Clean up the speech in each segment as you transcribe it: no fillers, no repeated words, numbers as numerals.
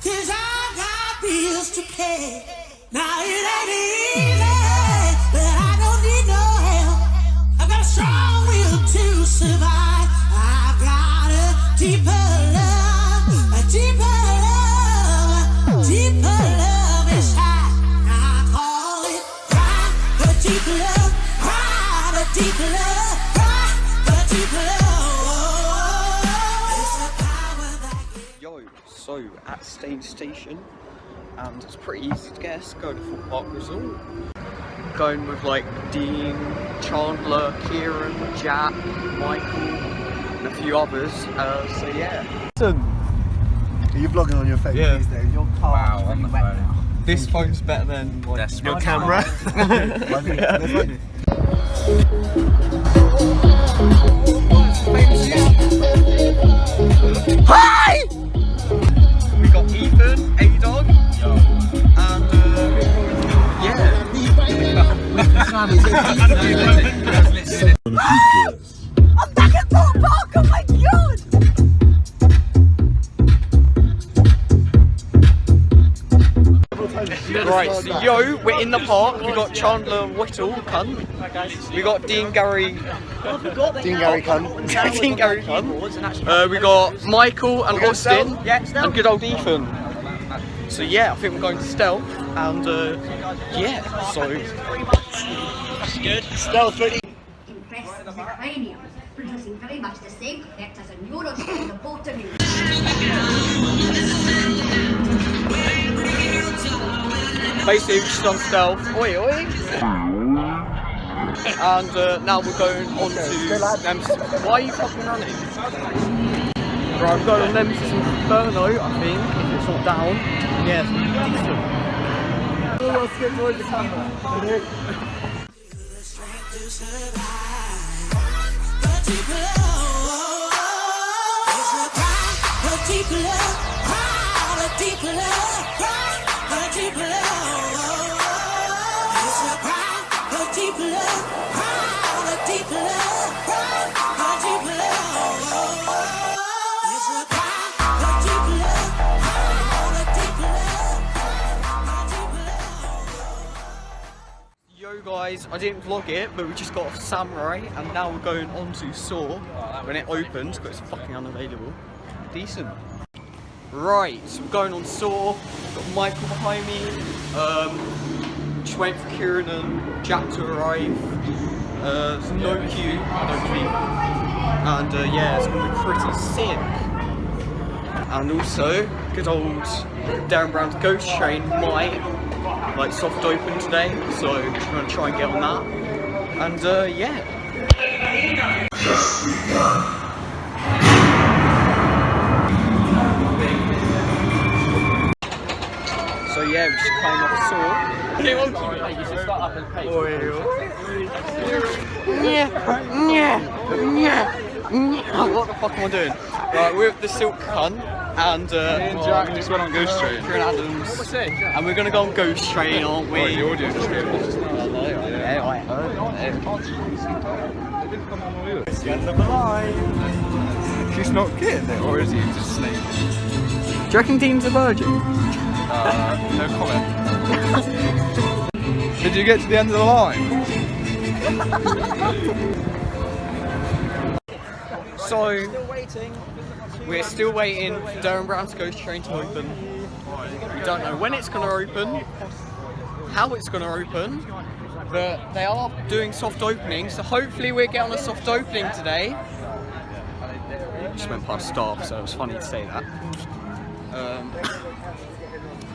'cause I got bills to pay. Now it ain't easy, but I don't need no help. I've got a strong will to survive. I've got a deeper love, a deeper love, deeper love inside. I call it pride, a deep love, pride, a deep love, pride, a deep love. It's the power that gives. Yo, so at Stain Station, and it's pretty easy to guess, going to Thorpe Park Resort. Going with like Dean, Chandler, Kieran, Jack, Michael, and a few others. So yeah. Are you vlogging on your phone these days? Your car is really wet now. This phone's better than like, your camera. Hi! We got Ethan, A-Dog, and yeah. I'm back at Thorpe Park, oh my god! Right, so yo, we're in the park. We got Chandler Whittle, cunt. We got Dean Gary. Dean Gary cunt. Dean Gary cunt. We got Michael and Austin, and good old Ethan. So yeah, I think we're going to Stealth, and yeah, so good. Stealth. Compressed the cranium, producing very much the same effect as a neurospin in the botany. basically we've just done Stealth. Oi oi! And now we're going on to Nemesis. Why are you fucking running? Right, we're going on Nemesis Inferno, I think, if it's not down. Yes, decent. Let's get towards the camera. Yo guys, I didn't vlog it, but we just got off Samurai and now we're going on to Saw when it opens, because it's fucking unavailable. Decent. Right, so we're going on Saw, got Michael behind me, just waiting for Kieran and Jack to arrive. There's no queue, I don't think. And yeah, it's gonna be pretty sick. And also, good old Darren Brown's Ghost Train might like soft open today, so we're gonna try and get on that. And yeah. So yeah, we just came off Saw. What the fuck am I doing? Right, we're with the Silk Cunt and Jack just went on Ghost Train. Kieran Adams. And we're gonna go on Ghost Train, aren't we? Oh, the audio just came off. It's the end of the line. She's not getting it, or is he just snaking? Do you reckon Dean's a virgin? No comment. Did you get to the end of the line? So, we're still waiting for Darren Brown's Ghost Train to open. We don't know when it's going to open, how it's going to open, but they are doing soft openings, so hopefully we're getting a soft opening today. Just went past staff, so it was funny to say that.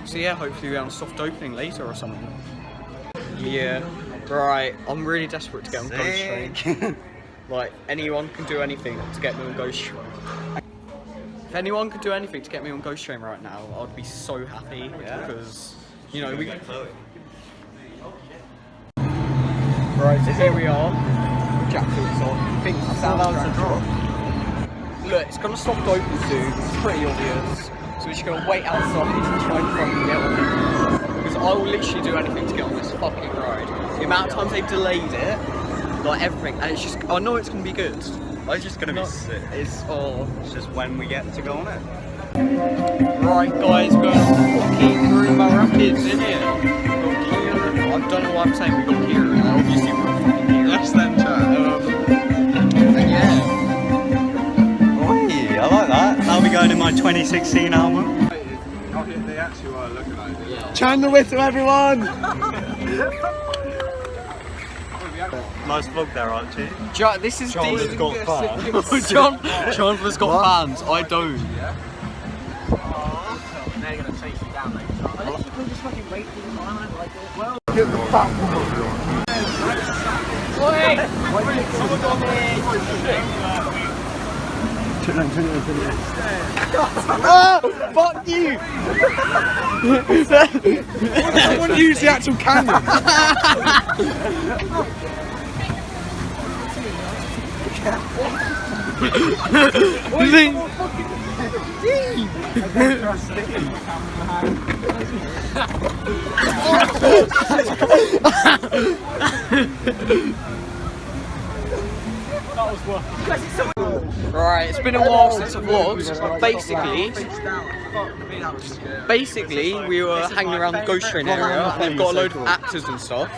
So yeah, hopefully we're on a soft opening later or something. Yeah, right, I'm really desperate to get on Ghost Train. Like, anyone can do anything to get me on Ghost Train. If anyone could do anything to get me on Ghost Train right now, I'd be so happy, because, you know, we... Right, so here we are. Jack Phillips on. Thinks the sound to drop. Look, it's gonna soft open soon, it's pretty obvious. So we're just gonna wait outside and try and fucking get on it. Because I will literally do anything to get on this fucking ride. The amount of times they've delayed it, like everything, and it's just, I know it's gonna be good. It's just gonna be sick. It's just when we get to go on it. Right. Right guys, we're going to Kieran Rapids, innit? I don't know why I'm saying we got Kieran, obviously we're fucking Kieran. Less than chat. And yeah. Oi, I like that. That'll be going in my 2016 album. Oh, they actually were looking like it. Yeah. Chandler Whittle, everyone! Nice vlog there, Archie. This is Chandler's got fans. Chandler's got fans, I don't. Get the fat woman. Oh, fuck you! Someone use the actual cannon. Right, it's been a while since I vlogged. Basically, we were hanging around the ghost train area, and they've got a load of actors and stuff,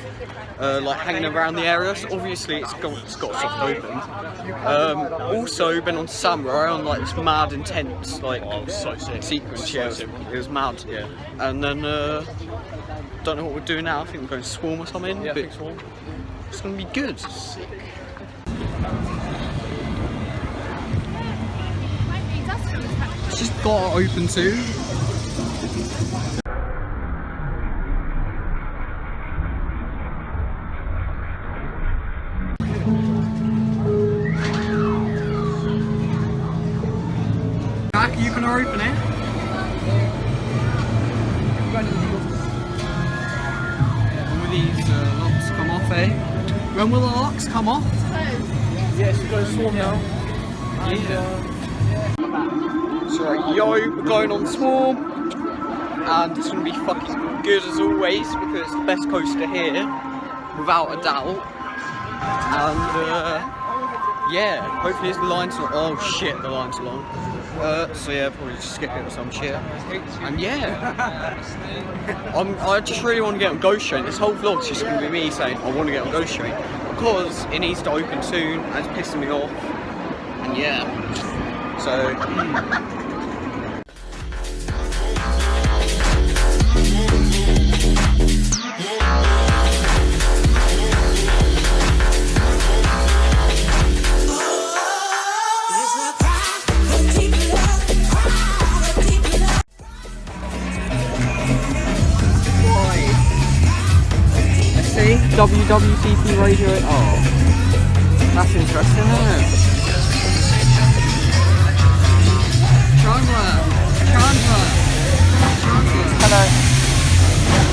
like hanging around the area. So obviously, it's got soft opened. Also, been on Samurai on like this mad intense like sequence. Yeah, it was mad. Yeah, and then don't know what we're doing now. I think we're going to Swarm or something. Yeah, but Swarm. It's gonna be good. Sick. It's just got to open soon. Jack, you gonna open it? When will these locks come off, eh? When will the locks come off? Yes, we're going to Swarm now. Yeah. So yo, we're going on Swarm, and it's gonna be fucking good as always because it's the best coaster here, without a doubt. And yeah, hopefully the line's not. Oh shit, the line's long. So yeah, probably just skip it or some shit. And yeah, I just really want to get on Ghost Train. This whole vlog's just gonna be me saying I want to get on Ghost Train because it needs to open soon and it's pissing me off. And yeah, so. WWCP radio. Oh, that's interesting, isn't it? Chandler. Hello.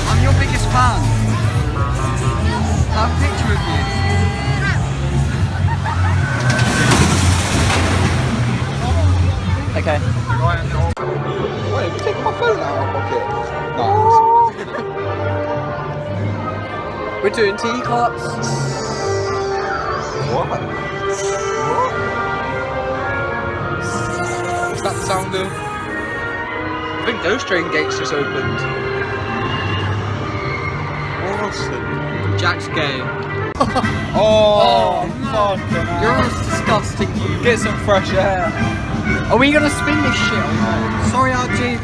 I'm your biggest fan. I have a picture of you. Okay. Wait, have you taken my phone out of my pocket? No. We're doing teacups. What? Is that the sound of? I think Ghost Train gates just opened. Awesome. Jack's gay. Oh, You're disgusting, you. Get some fresh air. Are we gonna spin this shit or not? Sorry, RG.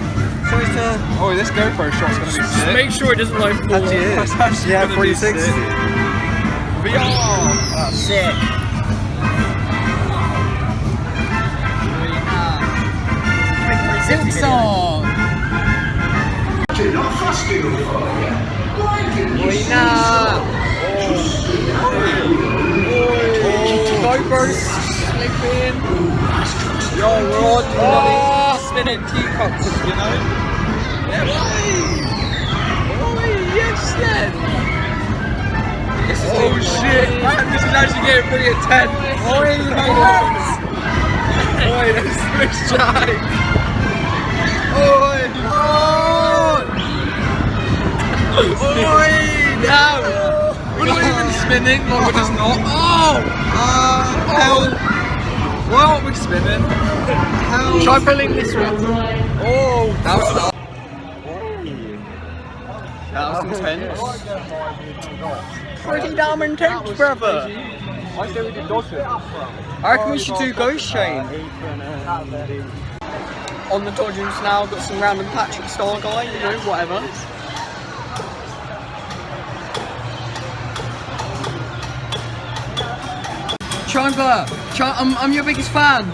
Sorry, sir. Oh, this GoPro shot's gonna be sick. Make sure it doesn't like fall. That's actually Yeah, gonna be 360. sick. VR. That's sick. Silk song. GoPro's slipping. Yo, we're on spinning teacups, you know? Yeah, boy, yes then. This is Oh shit, man, this is actually getting pretty intense. Oi, Oi, this is Swiss Jack. Oi! Oi! Now! We're not even spinning, like we're just not. Oh! Hell! Why aren't we spinning? Hell! Try pulling this one. Oh, that was That was intense. Pretty damn intense, brother. I say we did dodge it. I reckon we should do Ghost Train. On the dodgems now, got some random Patrick Star guy, you know, whatever. Chandler, I'm your biggest fan.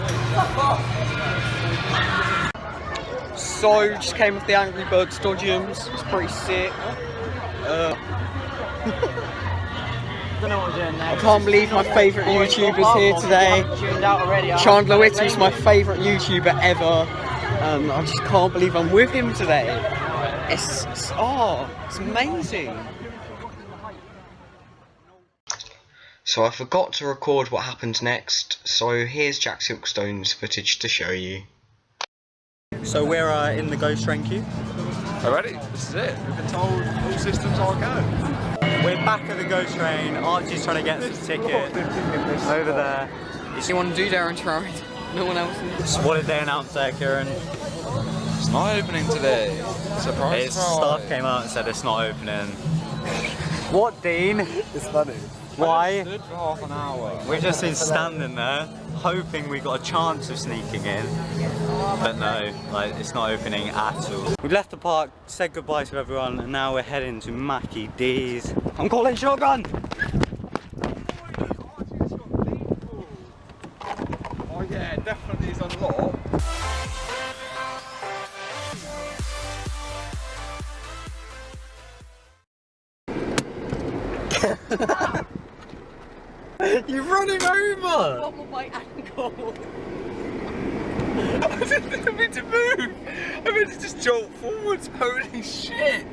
So, just came off the Angry Birds dodgems, it's pretty sick. I can't believe my favourite YouTuber's here today. Chandler Whitty's my favourite YouTuber ever. I just can't believe I'm with him today. It's amazing. So I forgot to record what happens next, so here's Jack Silkstone's footage to show you. So we're in the Ghost Train queue. Already? This is it. We've been told all systems are go. We're back at the Ghost Train. Archie's trying to get us a ticket over there. You want to do Darren Ride? No one else is. What did they announce there, Kieran? It's not opening today. Surprise! Staff came out and said it's not opening. What, Dean? It's funny. Why? Stood for half an hour. We're just been standing there, hoping we got a chance of sneaking in. But no, like, it's not opening at all. We left the park, said goodbye to everyone, and now we're heading to Mackie D's. I'm calling shotgun! Oh yeah, definitely is unlocked. You're running over! On my ankle. I didn't mean to move. I meant to just jolt forwards. Holy shit!